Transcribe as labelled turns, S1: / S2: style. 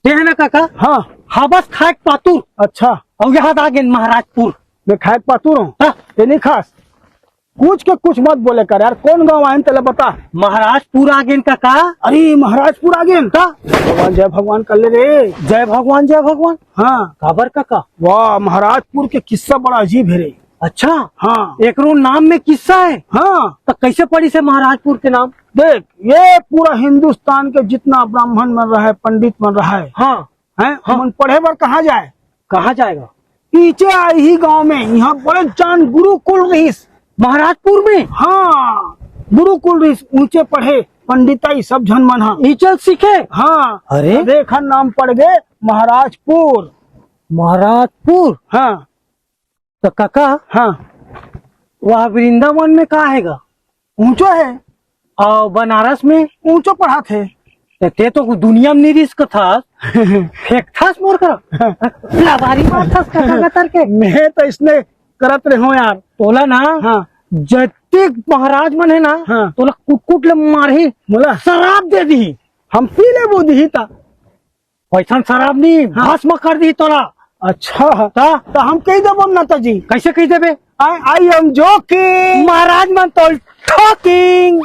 S1: ते है ना काका।
S2: हाँ
S1: हाँ बस खाक पातुर।
S2: अच्छा
S1: और यहाँ आ गए महाराजपुर।
S2: मैं खाए पातूर हूँ।
S1: हाँ?
S2: ये नहीं खास पूछ के कुछ मत बोले कर यार, कौन गाँव आए तेला बता।
S1: महाराजपुर आ गए काका।
S2: अरे महाराजपुर आ गए
S1: का
S2: भगवान जय भगवान कर ले रे।
S1: जय भगवान जय भगवान।
S2: हाँ
S1: काबर काका।
S2: वाह महाराजपुर के किस्सा बड़ा अजीब है रे।
S1: अच्छा
S2: हाँ
S1: एक नाम में किस्सा है।
S2: हाँ
S1: तो कैसे पड़ी से महाराजपुर के नाम।
S2: देख ये पूरा हिंदुस्तान के जितना ब्राह्मण बन रहा है, पंडित बन रहा है,
S1: हाँ
S2: हैं
S1: हाँ।
S2: मन पढ़े बार कहाँ जाए।
S1: कहाँ जाएगा।
S2: पीछे आई ही गांव में यहाँ बड़े जान गुरुकुल रहीस।
S1: महाराजपुर में।
S2: हाँ गुरुकुल रहीस, ऊंचे पढ़े पंडिताई सब झन मन। हाँ
S1: इचल सीखे।
S2: हाँ
S1: अरे
S2: देखा नाम पड़ गए महाराजपुर।
S1: महाराजपुर।
S2: हाँ
S1: तो काका
S2: हाँ
S1: वह वृंदावन में कहा हैगा।
S2: ऊंचो है,
S1: और बनारस में।
S2: ऊंचो पढ़ा थे।
S1: ते तो दुनिया में रिस्क था। फेंक था मोर कर लावारी मार था काका तर के।
S2: मैं तो इसने करत रहे हो यार।
S1: तोला ना
S2: हाँ
S1: जत्ते महाराज मन है ना।
S2: हाँ।
S1: तोला कुट ले मारही
S2: बोला
S1: शराब दे दी।
S2: हम पी ले बुद्धि ही था।
S1: पैसा शराब नहीं
S2: हाँ।
S1: भस्म कर दी तोला।
S2: अच्छा
S1: ता?
S2: तो हम कही देबो नाता जी।
S1: कैसे कही देबे।
S2: I am joking.
S1: महाराज मन तो ठोकिंग।